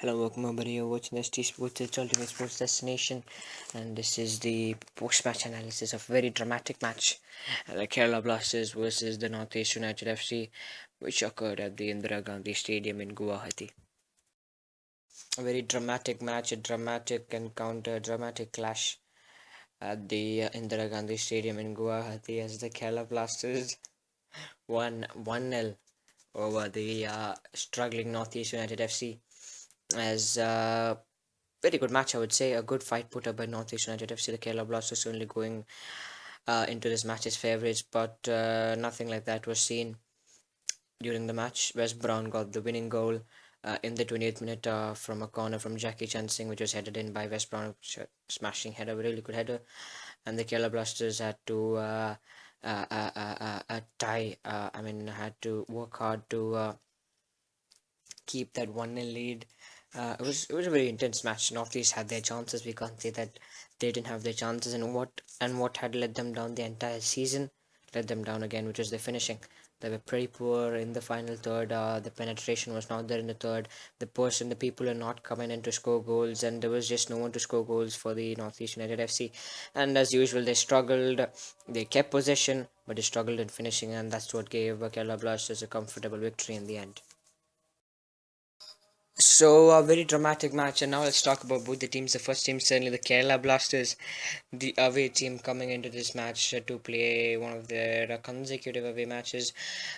Hello, welcome everybody. You're watching ST Sports, its ultimate sports destination, and this is the post-match analysis of a very dramatic match, the Kerala Blasters versus the Northeast United FC, which occurred at the Indira Gandhi Stadium in Guwahati. A very dramatic match, a dramatic encounter, a dramatic clash at the Indira Gandhi Stadium in Guwahati as the Kerala Blasters won 1-0 over the struggling Northeast United FC as very good match, I would say. A good fight put up by Northeast United FC. The Kerala Blasters certainly going into this match as favourites, but nothing like that was seen during the match. West Brown got the winning goal in the 28th minute from a corner from Jackie Chan Singh, which was headed in by West Brown, smashing header, really good header. And the Kerala Blasters had to tie. Had to work hard to keep that 1-0 lead. It was a very intense match. Northeast had their chances. We can't say that they didn't have their chances. And what had let them down the entire season, let them down again, which was the finishing. They were pretty poor in the final third. The penetration was not there in the third. The people are not coming in to score goals, and there was just no one to score goals for the Northeast United FC. And as usual, they struggled. They kept possession, but they struggled in finishing, and that's what gave Kerala Blasters a comfortable victory in the end. So a very dramatic match, and now let's talk about both the teams. The first team, certainly the Kerala Blasters, the away team coming into this match to play one of their consecutive away matches,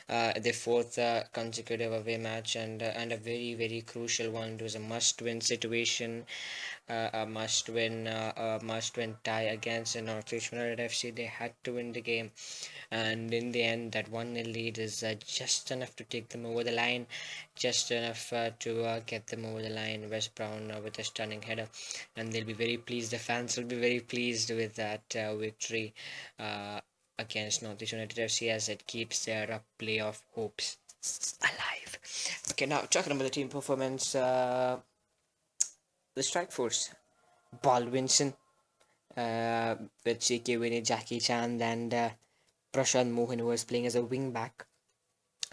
their fourth consecutive away match, and a very crucial one. It was a must-win situation, a must-win tie against the Northeast United FC. They had to win the game, and in the end, that 1-0 lead is just enough to take them over the line, just enough to get them over the line. West Brown with a stunning header, and they'll be very pleased. The fans will be very pleased with that victory against Northeast United FC as it keeps their playoff hopes alive. Okay, now talking about the team performance, the strike force: Baldwinson with CK Winnie, Jackie Chan, and Prashant Mohan, who was playing as a wing back,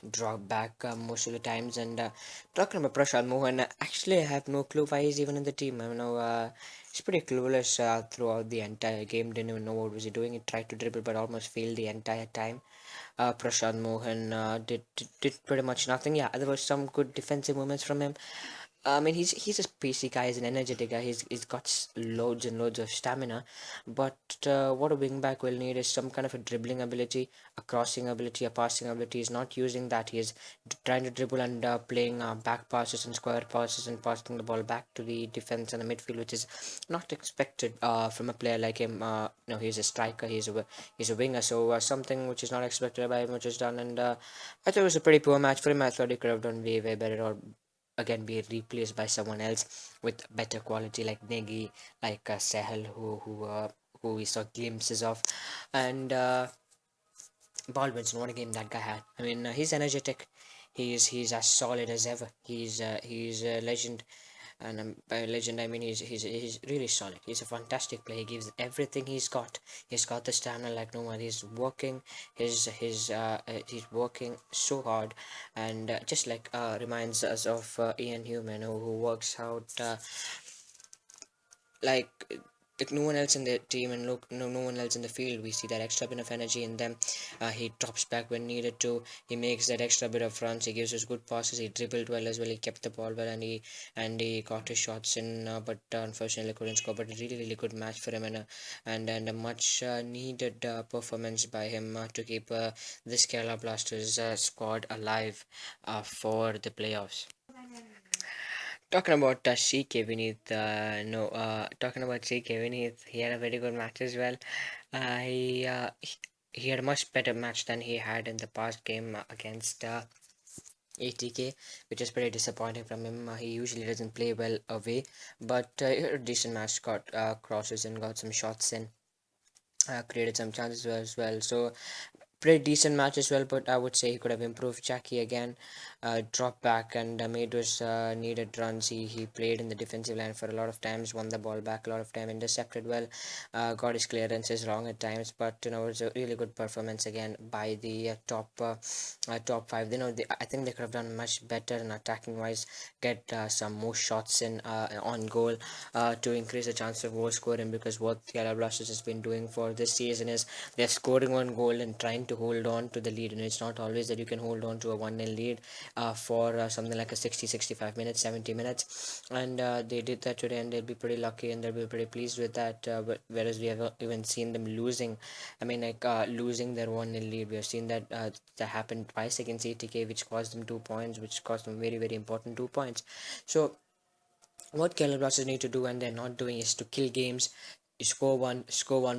dropped back most of the times. And talking about Prashant Mohan, actually, I have no clue why he's even in the team. I know he's pretty clueless throughout the entire game. Didn't even know what was he doing. He tried to dribble, but almost failed the entire time. Prashant Mohan did pretty much nothing. Yeah, there was some good defensive moments from him. He's a pacey guy. He's an energetic guy. He's got loads and loads of stamina. But what a wingback will need is some kind of a dribbling ability, a crossing ability, a passing ability. He's not using that. He is trying to dribble and playing back passes and square passes and passing the ball back to the defense and the midfield, which is not expected from a player like him. He's a striker. He's a winger. So something which is not expected by him, which is done. And I thought it was a pretty poor match for him. I thought he could have done way better, or again be replaced by someone else with better quality like Negi, like Sehel, who we saw glimpses of, and Baldwinson. What a game that guy had! He's energetic. He's as solid as ever. He's a legend, and by a legend I mean he's really solid. He's a fantastic player. He gives everything he's got. He's got the stamina like no one. He's working so hard, and just like reminds us of Ian Human, who works out like like no one else in the team, and look, no one else in the field. We see that extra bit of energy in them. He drops back when needed to. He makes that extra bit of runs. He gives us good passes. He dribbled well as well. He kept the ball well, and he got his shots in, but unfortunately couldn't score. But a really good match for him, and a much needed performance by him to keep this Kerala Blasters squad alive for the playoffs. Talking about CK Vineeth, no, talking about CK Vineeth, he had a very good match as well. He had a much better match than he had in the past game against ATK, which is pretty disappointing from him. He usually doesn't play well away, but he had a decent match, got crosses and got some shots in, created some chances as well. So Pretty decent match as well, but I would say he could have improved. Jackie again dropped back and made those needed runs. He played in the defensive line for a lot of times, won the ball back a lot of time, intercepted well, got his clearances wrong at times, but it was a really good performance again by the top five. I think they could have done much better in attacking wise, get some more shots in on goal to increase the chance of goal scoring, because what Kerala Blasters has been doing for this season is they're scoring one goal and trying to hold on to the lead, and it's not always that you can hold on to a 1-0 lead for something like a 60 65 minutes, 70 minutes, and they did that today, and they'll be pretty lucky and they'll be pretty pleased with that, whereas we have even seen them losing, losing their 1-0 lead. We have seen that happened twice against ATK, which cost them 2 points, which cost them very very important 2 points. So what Kerala Blasters need to do, and they're not doing, is to kill games. Score one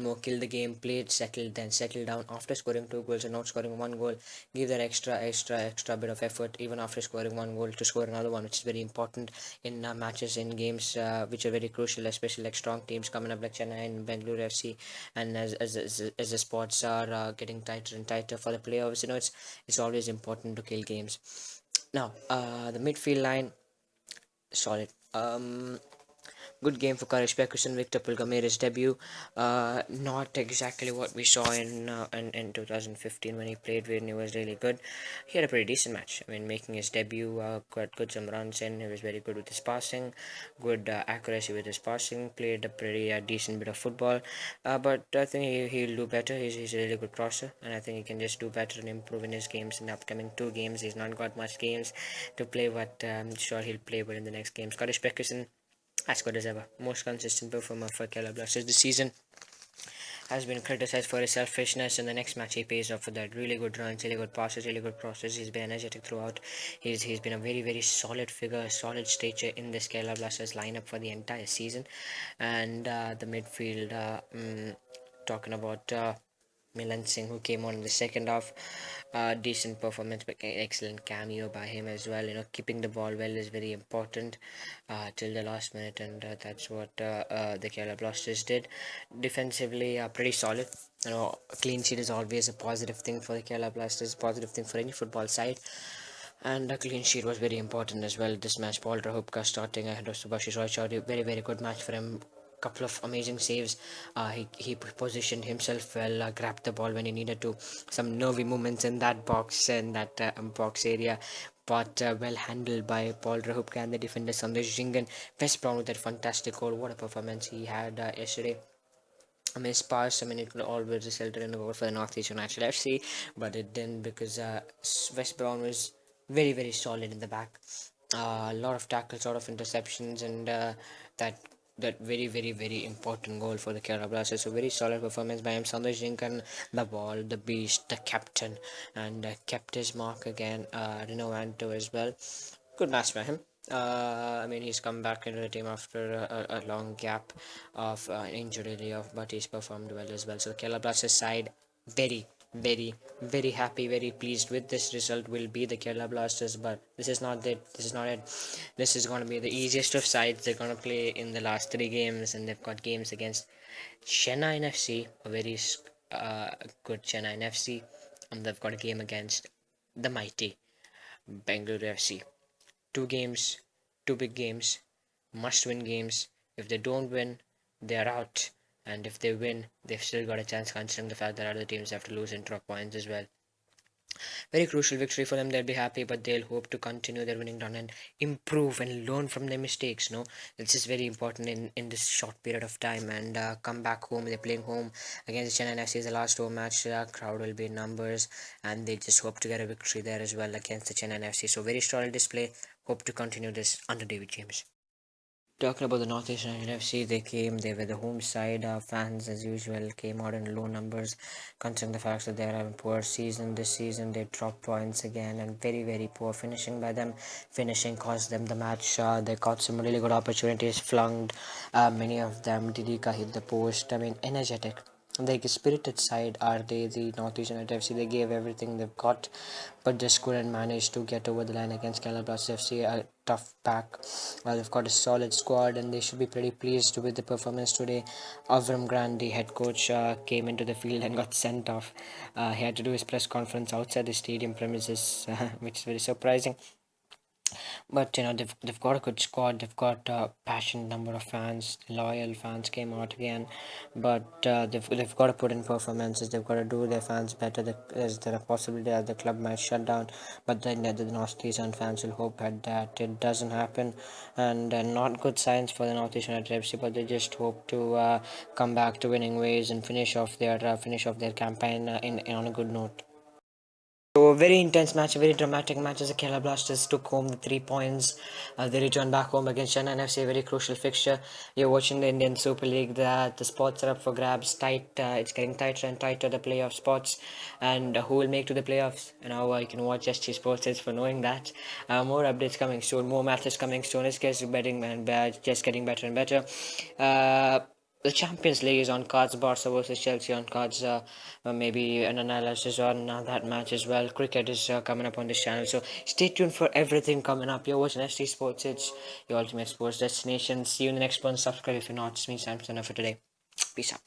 more, kill the game, play it settled, then settle down after scoring 2 goals and not scoring 1 goal. Give that extra bit of effort even after scoring 1 goal to score another one, which is very important in matches, in games which are very crucial, especially like strong teams coming up like Chennai and Bengaluru FC. And as the spots are getting tighter and tighter for the playoffs, it's always important to kill games. Now, the midfield line, solid. Good game for Courage Pekerson. Victor Pulga made his debut. Not exactly what we saw in 2015 when he played, when he was really good. He had a pretty decent match. I mean, making his debut, got good some runs in. He was very good with his passing, good accuracy with his passing. Played a pretty decent bit of football. But I think he'll do better. He's a really good crosser, and I think he can just do better and improve in his games in the upcoming 2 games. He's not got much games to play, but I'm sure he'll play well in the next games. Courage Pekerson, as good as ever, most consistent performer for Kerala Blasters this season. Has been criticized for his selfishness. In the next match, he pays off for that. Really good runs, really good passes, really good crosses. He's been energetic throughout. He's been a very very solid figure, a solid stature in this Kerala Blasters lineup for the entire season. And the midfield, talking about Milan Singh, who came on in the second half. Decent performance, but excellent cameo by him as well. Keeping the ball well is very important till the last minute, and that's what the Kerala Blasters did. Defensively, pretty solid. A clean sheet is always a positive thing for the Kerala Blasters, positive thing for any football side. And a clean sheet was very important as well this match. Paul Rahubka starting ahead of Subhashish Roy Chaudhary. Very, very good match for him. Couple of amazing saves. He positioned himself well, grabbed the ball when he needed to. Some nervy movements in that box, in that box area. But well handled by Paul Rahubka and the defender Sandesh Jingan. West Brown with that fantastic goal. What a performance he had yesterday. His pass, it could always resulted in a goal for the Northeast United FC, but it didn't, because West Brown was very, very solid in the back. A lot of tackles, a lot of interceptions, and that that very, very, very important goal for the Kerala Blasters. So very solid performance by him. Sandesh Jinkan, the ball, the beast, the captain, and kept his mark again. Reno Anto as well. Good match by him. He's come back into the team after a long gap of injury layoff, but he's performed well as well. So Kerala Blasters side, very, very, very happy, very pleased with this result. Will be the Kerala Blasters, but this is not it. This is not it. This is going to be the easiest of sides they're going to play in the last 3 games, and they've got games against Chennai FC, a very good Chennai FC, and they've got a game against the mighty Bengaluru FC. 2 games, 2 big games, must win games. If they don't win, they're out. And if they win, they've still got a chance, considering the fact that other teams have to lose and drop points as well. Very crucial victory for them. They'll be happy, but they'll hope to continue their winning run and improve and learn from their mistakes. No, this is very important in this short period of time, and come back home. They're playing home against Chennai FC, the last home match. Crowd will be in numbers, and they just hope to get a victory there as well against the Chennai FC. So very solid display. Hope to continue this under David James. Talking about the Northeast United FC, they were the home side. Fans, as usual, came out in low numbers, considering the fact that they're having poor season this season. They dropped points again, and very, very poor finishing by them. Finishing cost them the match. They got some really good opportunities flunked. Many of them, Didika hit the post. Energetic. Like a spirited side are they, the Northeast United FC. They gave everything they've got, but just couldn't manage to get over the line against Kerala Blasters FC. A tough pack. They've got a solid squad, and they should be pretty pleased with the performance today. Avram Grant, the head coach, came into the field and got sent off. He had to do his press conference outside the stadium premises, which is very surprising. But they've got a good squad. They've got a passionate number of fans. Loyal fans came out again, but they've got to put in performances. They've got to do their fans better. Is there a possibility that the club might shut down? But then the Northeastern fans will hope that it doesn't happen, and not good signs for the Northeast United FC. But they just hope to come back to winning ways and finish off their campaign in on a good note. So a very intense match, a very dramatic match as the Kerala Blasters took home the 3 points. They returned back home against Chennai FC, a very crucial fixture. You're watching the Indian Super League. The spots are up for grabs. It's getting tighter and tighter, the playoff spots, and who will make to the playoffs. You can watch SG Sports Edge for knowing that. More updates coming soon. More matches coming soon. It's just getting better and better. Uh, the Champions League is on cards. Barca versus Chelsea on cards. Maybe an analysis on that match as well. Cricket is coming up on this channel, so stay tuned for everything coming up. You're watching ST Sports. It's your ultimate sports destination. See you in the next one. Subscribe if you're not. It's me, Samson, for today. Peace out.